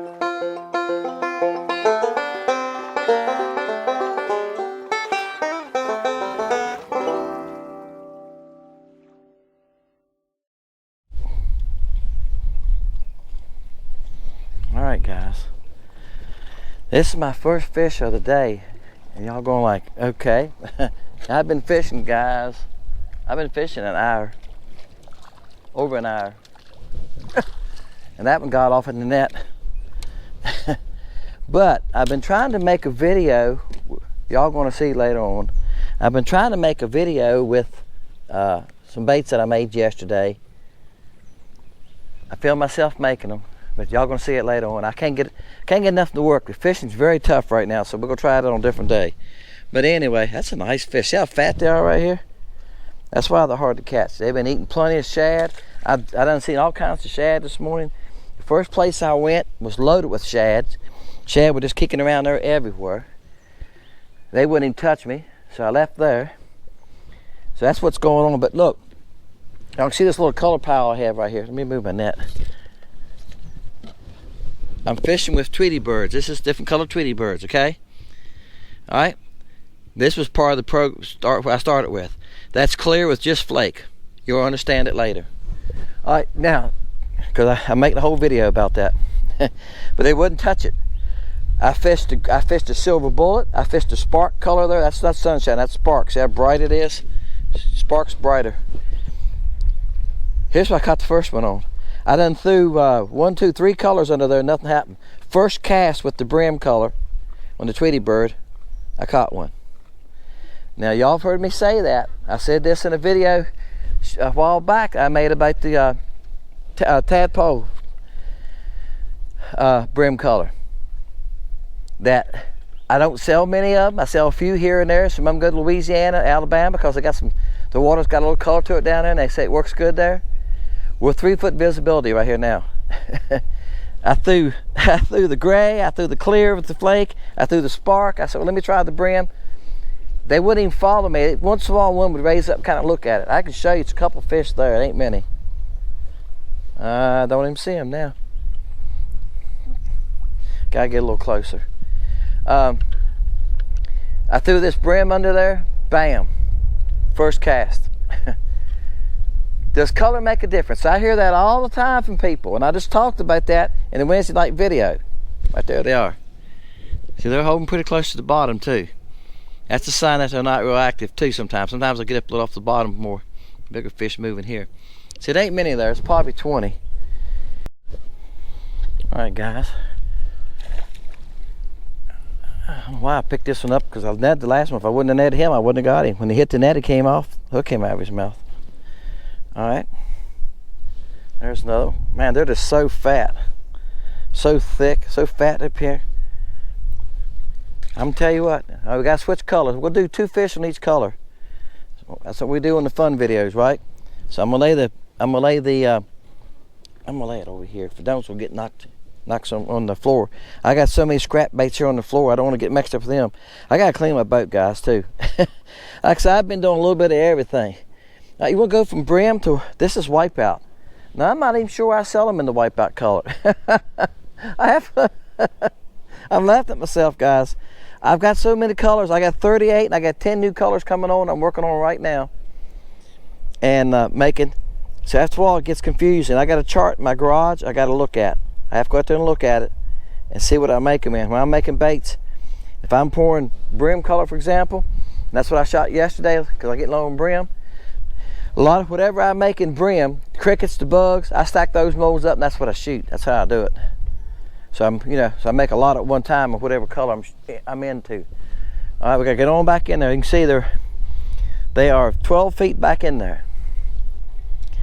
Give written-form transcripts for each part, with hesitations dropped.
Alright guys, this is my first fish of the day, and y'all going like, okay. I've been fishing, guys. I've been fishing an hour, over an hour, and that one got off in the net. But I've been trying to make a video, y'all going to see later on. I've been trying to make a video with some baits that I made yesterday. I filmed myself making them, but y'all gonna see it later on. I can't get nothing to work with. Fishing's very tough right now, so we're gonna try it on a different day. But anyway, that's a nice fish. See how fat they are right here? That's why they're hard to catch. They've been eating plenty of shad. I done seen all kinds of shad this morning. The first place I went was loaded with shad. Shad were just kicking around there everywhere. They wouldn't even touch me, so I left there. So that's what's going on. But look, y'all can see this little color pile I have right here. Let me move my net. I'm fishing with Tweety Birds. This is different color Tweety Birds, okay? All right. This was part of the I started with. That's clear with just flake. You'll understand it later. All right, now, because I'm making a whole video about that, but they wouldn't touch it. I fished a silver bullet. I fished a spark color there. That's not sunshine. That's spark. See how bright it is? Spark's brighter. Here's what I caught the first one on. I done threw 1, 2, 3 colors under there, nothing happened. First cast with the brim color on the Tweety Bird, I caught one. Now y'all have heard me say that. I said this in a video a while back I made about the tadpole brim color. That I don't sell many of them. I sell a few here and there. Some of them go to Louisiana, Alabama, because they got the water's got a little color to it down there, and they say it works good there. We're 3-foot visibility right here now. I threw the gray, I threw the clear with the flake, I threw the spark. I said, well, let me try the brim. They wouldn't even follow me. Once in a while, one would raise up and kind of look at it. I can show you it's a couple fish there. It ain't many. I don't even see them now. Gotta get a little closer. I threw this brim under there. Bam. First cast. Does color make a difference? I hear that all the time from people, and I just talked about that in the Wednesday night video. Right there they are. See, they're holding pretty close to the bottom too. That's a sign that they're not real active too sometimes. Sometimes I get up a little off the bottom, more bigger fish moving here. See, there ain't many there. It's probably 20. All right, guys. I don't know why I picked this one up, because I netted the last one. If I wouldn't have netted him, I wouldn't have got him. When he hit the net, it came off. The hook came out of his mouth. All right, there's another one. Man, they're just so fat, so thick, so fat up here. I'm gonna tell you what, we gotta switch colors. We'll do 2 fish on each color. That's what we do in the fun videos, right? So I'm gonna lay it over here. If it don't, we'll get knocked on the floor. I got so many scrap baits here on the floor, I don't want to get mixed up with them. I gotta clean my boat, guys, too. Like I said, I've been doing a little bit of everything. Now, you want to go from brim to, this is wipeout. Now, I'm not even sure I sell them in the wipeout color. I'm laughing at myself, guys. I've got so many colors. I got 38 and I got 10 new colors coming on. I'm working on right now. And making, so that's why it gets confusing. I got a chart in my garage I got to look at. I have to go out there and look at it and see what I make them in. When I'm making baits, if I'm pouring brim color, for example, and that's what I shot yesterday because I get low on brim. A lot of whatever I make in brim, crickets, the bugs, I stack those molds up and that's what I shoot. That's how I do it. So so I make a lot at one time of whatever color I'm into. All right, we gotta get on back in there. You can see they are 12 feet back in there.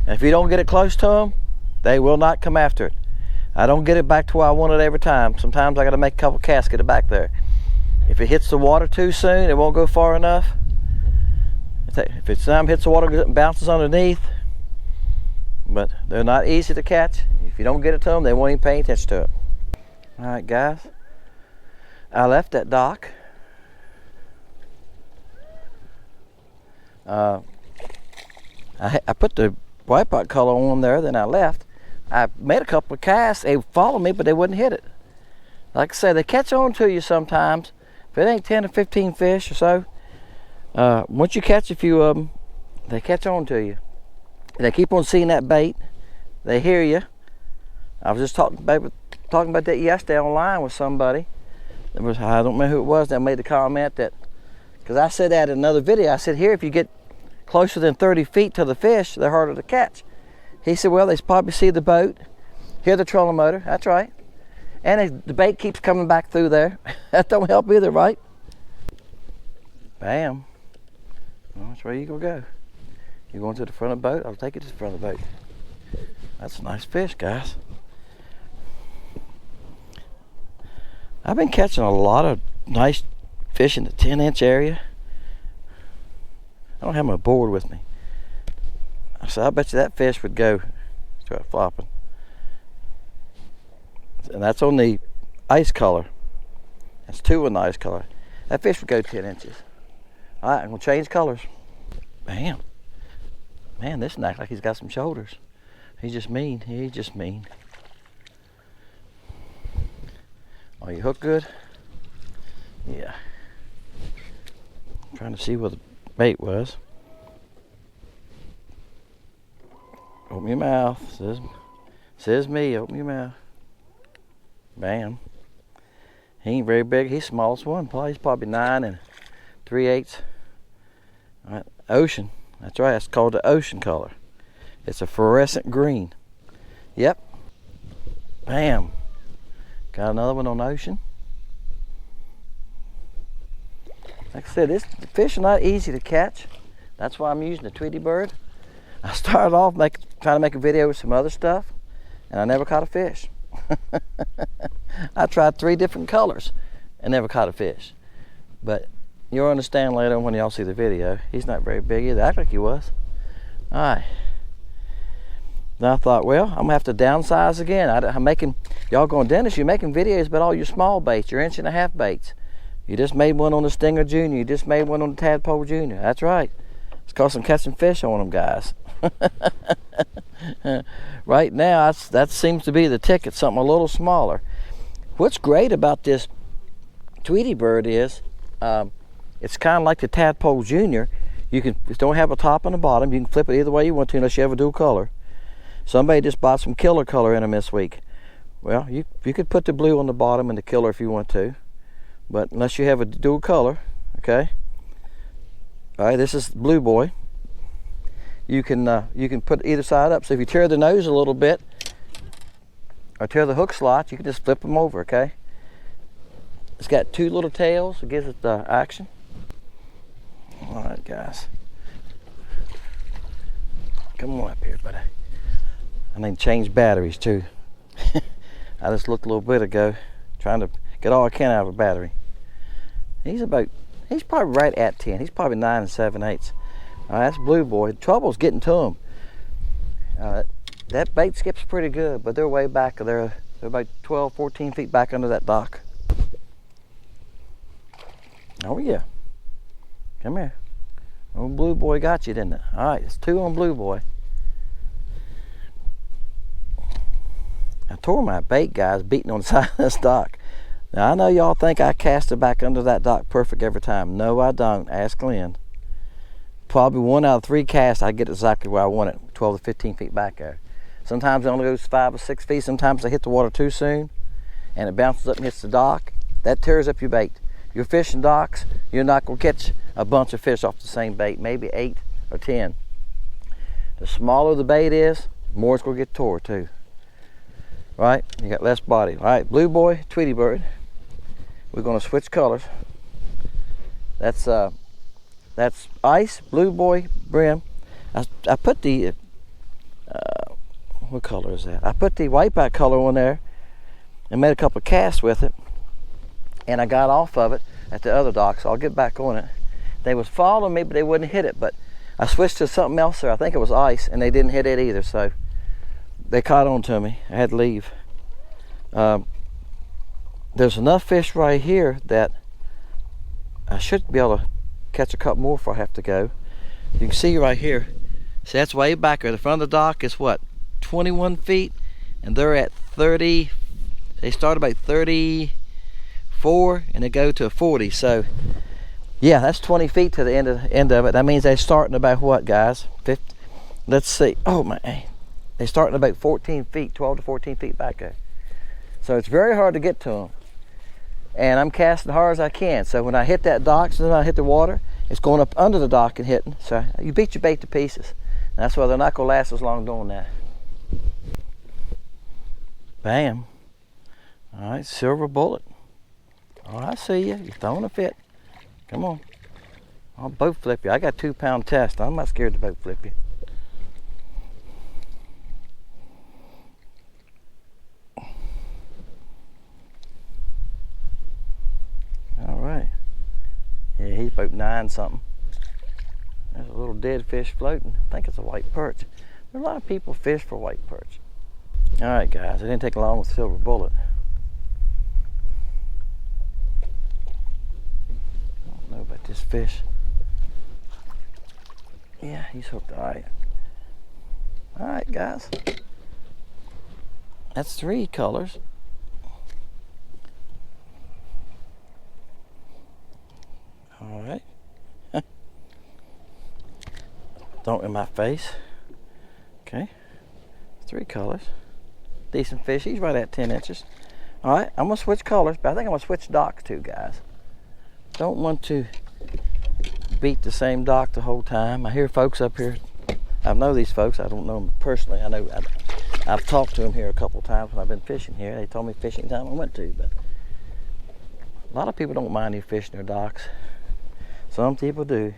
And if you don't get it close to them, they will not come after it. I don't get it back to where I want it every time. Sometimes I gotta make a couple casts to get it back there. If it hits the water too soon, it won't go far enough. If it's time hits the water, it bounces underneath. But they're not easy to catch. If you don't get it to them, they won't even pay attention to it. All right, guys. I left that dock. I put the wipeout color on there, then I left. I made a couple of casts. They followed me, but they wouldn't hit it. Like I said, they catch on to you sometimes. If it ain't 10 or 15 fish or so, once you catch a few of them, they catch on to you. And they keep on seeing that bait. They hear you. I was just talking about that yesterday online with somebody. I don't remember who it was that made the comment that, because I said that in another video. I said, here, if you get closer than 30 feet to the fish, they're harder to catch. He said, well, they probably see the boat, hear the trolling motor. That's right. And the bait keeps coming back through there. That don't help either, right? Bam. Well, that's where you gonna go. You going to the front of the boat? I'll take you to the front of the boat. That's a nice fish, guys. I've been catching a lot of nice fish in the 10-inch area. I don't have my board with me. So I bet you that fish would go, start flopping. And that's on the ice color. That's 2 on the ice color. That fish would go 10 inches. All right, I'm gonna change colors. Bam. Man, this one acts like he's got some shoulders. He's just mean. He's just mean. Oh, you hook good? Yeah. I'm trying to see where the bait was. Open your mouth. Says me. Open your mouth. Bam. He ain't very big. He's the smallest one. He's probably 9 3/8. All right. Ocean. That's right. That's called the ocean color. It's a fluorescent green. Yep. Bam. Got another one on ocean. Like I said, this fish are not easy to catch. That's why I'm using the Tweety Bird. I started off trying to make a video with some other stuff, and I never caught a fish. I tried 3 different colors and never caught a fish. But you'll understand later when y'all see the video. He's not very big either. Act like he was. All right. Then I thought, well, I'm gonna have to downsize again. I'm making, y'all going, Dennis, you're making videos about all your small baits, your 1.5-inch baits. You just made one on the Stinger Junior. You just made one on the Tadpole Junior. That's right. It's because I'm catching fish on them, guys. Right now, that seems to be the ticket, something a little smaller. What's great about this Tweety Bird is, it's kind of like the Tadpole Junior. It don't have a top and a bottom. You can flip it either way you want to unless you have a dual color. Somebody just bought some killer color in them this week. Well, you could put the blue on the bottom and the killer if you want to, but unless you have a dual color, okay. All right, this is Blue Boy. You can put either side up. So if you tear the nose a little bit or tear the hook slot, you can just flip them over, okay. It's got 2 little tails. It gives it the action. All right, guys. Come on up here, buddy. I need to change batteries too. I just looked a little bit ago trying to get all I can out of a battery. He's probably right at 10. He's probably 9 7/8. That's Blue Boy. The trouble's getting to him. That bait skips pretty good, but they're way back. They're about 12, 14 feet back under that dock. Oh yeah. Come here. Old Blue Boy got you, didn't it? All right, it's 2 on Blue Boy. I tore my bait, guys, beating on the side of this dock. Now, I know y'all think I cast it back under that dock perfect every time. No, I don't. Ask Glenn. Probably 1 out of 3 casts, I get exactly where I want it, 12 to 15 feet back there. Sometimes it only goes 5 or 6 feet. Sometimes I hit the water too soon, and it bounces up and hits the dock. That tears up your bait. You're fishing docks, you're not going to catch a bunch of fish off the same bait, maybe 8 or 10. The smaller the bait is, the more it's going to get tore too. Right? You got less body. All right, Blue Boy, Tweety Bird. We're going to switch colors. That's ice, Blue Boy, brim. I put the what color is that? I put the whiteback color on there and made a couple of casts with it, and I got off of it at the other dock, so I'll get back on it. They was following me, but they wouldn't hit it. But I switched to something else there. I think it was ice, and they didn't hit it either. So they caught on to me. I had to leave. There's enough fish right here that I should be able to catch a couple more before I have to go. You can see right here. See, that's way back there. The front of the dock is what, 21 feet, and they're at 30. They start about 30. 4, and they go to a 40. So yeah, that's 20 feet to the end of it. That means they're starting about what, guys? 50. Let's see. Oh my, they're starting about 14 feet, 12 to 14 feet back there. So it's very hard to get to them. And I'm casting as hard as I can. So when I hit that dock, so when I hit the water, it's going up under the dock and hitting. So you beat your bait to pieces. And that's why they're not going to last as long doing that. Bam. All right, silver bullet. Oh, I see you. You're throwing a fit. Come on. I'll boat flip you. I got 2-pound test. I'm not scared to boat flip you. All right. Yeah, he's about 9 something. There's a little dead fish floating. I think it's a white perch. There are a lot of people fish for white perch. All right, guys. It didn't take long with silver bullet. I don't know about this fish. Yeah, he's hooked. All right. All right, guys. That's 3 colors. All right. Don't in my face. Okay. 3 colors. Decent fish. He's right at 10 inches. All right. I'm going to switch colors, but I think I'm going to switch docks too, guys. Don't want to beat the same dock the whole time. I hear folks up here. I know these folks. I don't know them personally. I know I've talked to them here a couple times when I've been fishing here. They told me fishing time I went to, but a lot of people don't mind you fishing their docks. Some people do.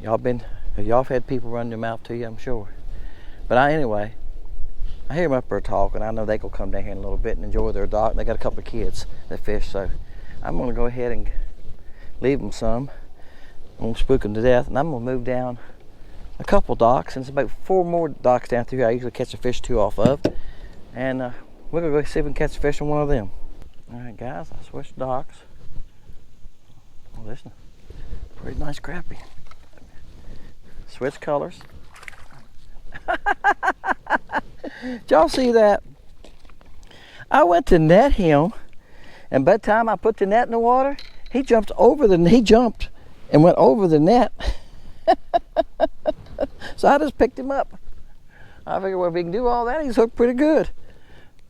Y'all have had people run their mouth to you, I'm sure. But anyway, I hear them up there talking. I know they will come down here in a little bit and enjoy their dock. They got a couple of kids that fish, so I'm going to go ahead and leave them some. I'm going to spook them to death, and I'm going to move down a couple docks, and it's about 4 more docks down through here I usually catch a fish 2 off of. And we're going to go see if we can catch a fish on one of them. All right, guys, I switched docks. Oh, this is a pretty nice crappie. Switch colors. Did y'all see that? I went to net him, and by the time I put the net in the water, he jumped and went over the net. So I just picked him up. I figured, well, if he can do all that, he's hooked pretty good.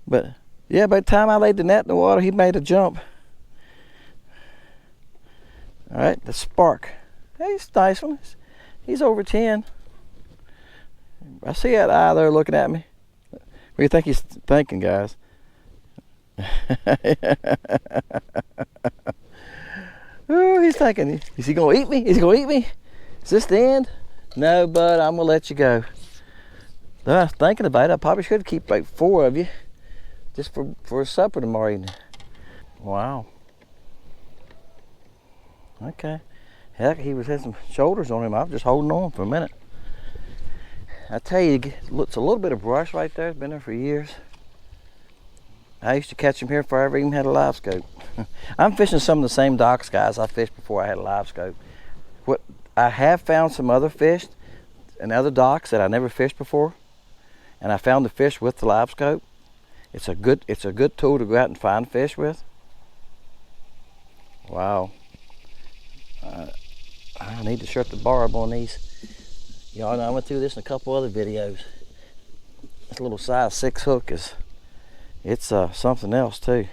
But yeah, by the time I laid the net in the water, he made a jump. All right, the spark. Hey, he's a nice one. He's over 10. I see that eye there looking at me. What do you think he's thinking, guys? Ooh, he's thinking, is he going to eat me? Is he going to eat me? Is this the end? No, bud, I'm going to let you go. Though I was thinking about it, I probably should keep like 4 of you just for supper tomorrow evening. Wow. Okay. Heck, he had some shoulders on him. I was just holding on for a minute. I tell you, it's a little bit of brush right there. It's been there for years. I used to catch them here before I ever even had a live scope. I'm fishing some of the same docks, guys, I fished before I had a live scope. What I have found some other fish and other docks that I never fished before, and I found the fish with the live scope. It's a good tool to go out and find fish with. Wow. I need to shut the barb on these. Y'all know I went through this in a couple other videos. This little size 6 hook it's something else too.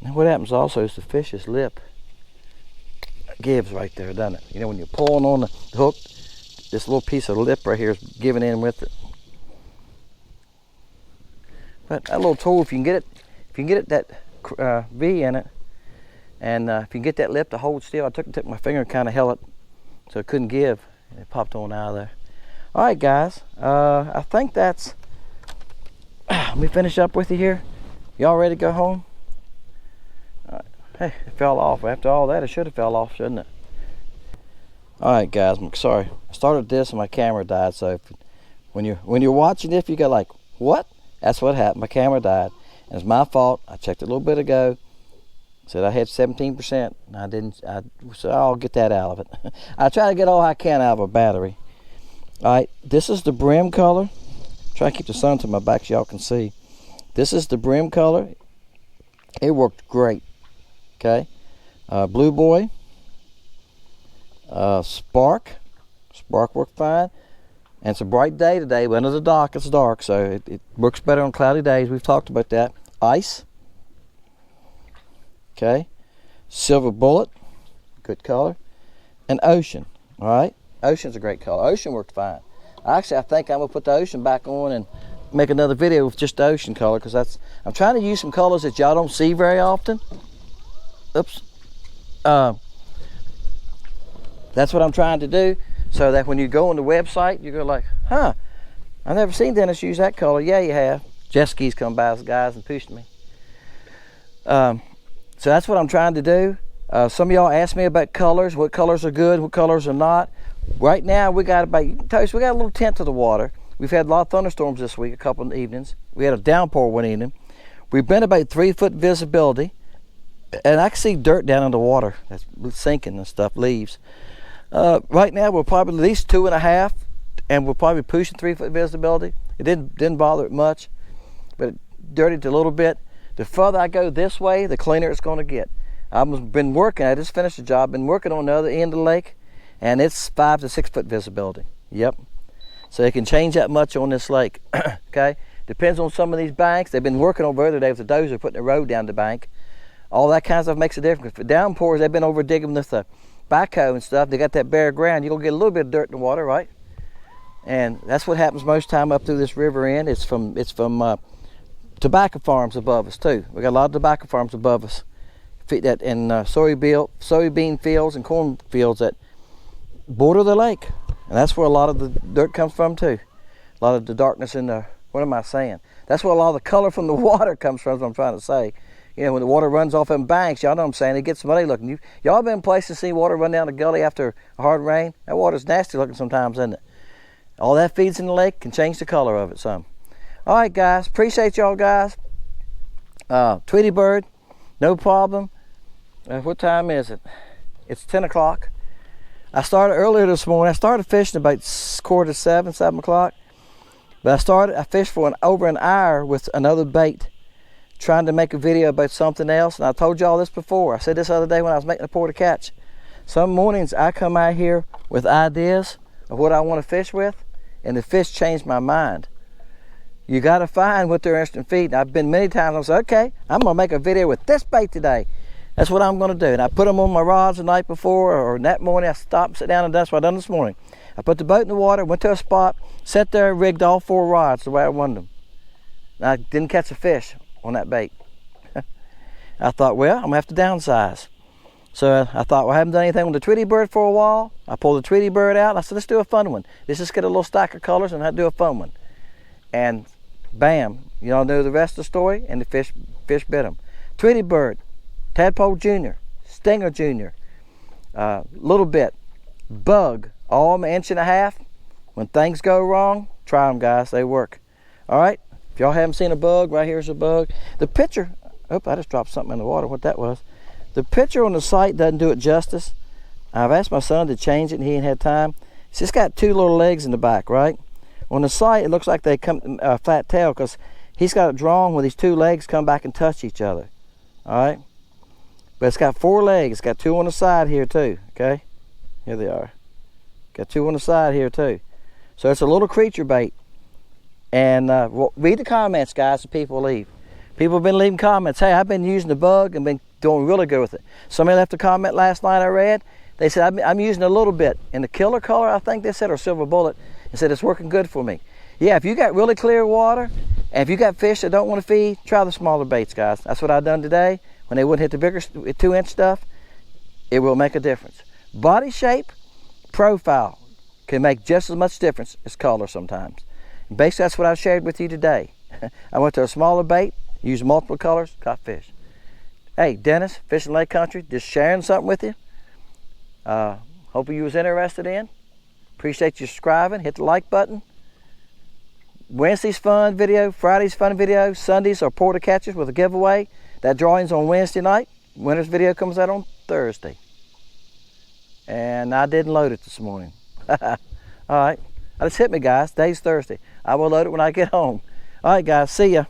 Now what happens also is the fish's lip gives right there, doesn't it? You know, when you're pulling on the hook, this little piece of lip right here is giving in with it. But that little tool, if you can get it that V in it, and if you can get that lip to hold still, I took my finger and kind of held it so it couldn't give, and it popped on out of there. All right, guys, I think that's. Let me finish up with you here. Y'all ready to go home? All right. Hey, it fell off. After all that, it should have fell off, shouldn't it? All right, guys, I'm sorry. I started this and my camera died. So when you're watching it, if you go like, what? That's what happened. My camera died, and it's my fault. I checked it a little bit ago. Said I had 17%, and I didn't. So I'll get that out of it. I try to get all I can out of a battery, All right, this is the brim color. Try to keep the sun to my back so y'all can see. This is the brim color. It worked great. Okay, Blue Boy, Spark worked fine. And it's a bright day today, but under the dock it's dark, so it works better on cloudy days. We've talked about that. Ice. Okay. Silver Bullet, good color. And Ocean, all right? Ocean's a great color. Ocean worked fine. Actually, I think I'm gonna put the Ocean back on and make another video with just the Ocean color, because I'm trying to use some colors that y'all don't see very often. Oops. That's what I'm trying to do. So that when you go on the website, you go like, huh, I've never seen Dennis use that color. Yeah, you have. Jet skis come by, guys, and pushed me. So that's what I'm trying to do. Some of y'all asked me about colors, what colors are good, what colors are not. Right now, we got a little tint to the water. We've had a lot of thunderstorms this week, a couple of evenings. We had a downpour one evening. We've been about 3 foot visibility, and I can see dirt down in the water that's sinking and stuff, leaves. Right now we're probably at least 2.5, and we're probably pushing 3 foot visibility. It didn't bother it much, but it dirtied a little bit. The further I go this way, the cleaner it's going to get. I've been working. I just finished the job. Been working on the other end of the lake, and it's 5 to 6 foot visibility. Yep. So it can change that much on this lake. Okay. Depends on some of these banks. They've been working over the other day with the dozer, putting the road down the bank. All that kind of stuff makes a difference. For downpours, they've been over digging with the backhoe and stuff. They got that bare ground. You're gonna get a little bit of dirt in the water, right? And that's what happens most time up through this river end. It's from tobacco farms above us too. We got a lot of tobacco farms above us. That and soybean fields and corn fields that border the lake, and that's where a lot of the dirt comes from too. A lot of the darkness in the, what am I saying? That's where a lot of the color from the water comes from. Is what I'm trying to say. You know, when the water runs off them banks, y'all know what I'm saying, it gets muddy looking. Y'all been places to see water run down the gully after a hard rain? That water's nasty looking sometimes, isn't it? All that feeds in the lake can change the color of it some. All right, guys, appreciate y'all guys. Tweety Bird, no problem. What time is it? It's 10 o'clock. I started earlier this morning. I started fishing about 6:45, 7 o'clock. But I fished for over an hour with another bait, trying to make a video about something else. And I told y'all this before. I said this other day when I was making a pour to catch. Some mornings I come out here with ideas of what I want to fish with, and the fish change my mind. You got to find what they're interested in feeding. I've been many times, I say, okay, I'm going to make a video with this bait today. That's what I'm going to do. And I put them on my rods the night before, or that morning I stopped and sat down, and that's what I done this morning. I put the boat in the water, went to a spot, sat there, rigged all 4 rods the way I wanted them. And I didn't catch a fish on that bait. I thought, well, I'm going to have to downsize. So I thought, well, I haven't done anything with the Tweety Bird for a while. I pulled the Tweety Bird out, and I said, let's do a fun one. Let's just get a little stack of colors and I'll do a fun one. And bam, you all know the rest of the story, and the fish bit them. Tweety Bird, Tadpole Jr., Stinger Jr., Little Bit, Bug, all 1.5 inches. When things go wrong, try them, guys, they work. All right, if y'all haven't seen a bug, right here's a bug. The picture, I just dropped something in the water, what that was. The picture on the site doesn't do it justice. I've asked my son to change it and he ain't had time. It's just got 2 little legs in the back, right? On the site, it looks like they come flat tail, because he's got it drawn where these 2 legs come back and touch each other. All right? But it's got 4 legs. It's got 2 on the side here too, okay? Here they are. Got 2 on the side here too. So it's a little creature bait. And read the comments, guys, that people leave. People have been leaving comments. Hey, I've been using the bug and been doing really good with it. Somebody left a comment last night I read. They said, I'm using a little bit in the killer color, I think they said, or silver bullet, and said it's working good for me. Yeah, if you got really clear water, and if you got fish that don't want to feed, try the smaller baits, guys. That's what I've done today. When they wouldn't hit the bigger 2-inch stuff, it will make a difference. Body shape, profile can make just as much difference as color sometimes. And basically, that's what I shared with you today. I went to a smaller bait, used multiple colors, caught fish. Hey, Dennis, Fishing Lake Country, just sharing something with you. Hope you was interested in. Appreciate you subscribing. Hit the like button. Wednesday's fun video, Friday's fun video, Sundays are pour to catches with a giveaway. That drawing's on Wednesday night. Winner's video comes out on Thursday. And I didn't load it this morning. All right. just hit me, guys. Today's Thursday. I will load it when I get home. All right, guys. See ya.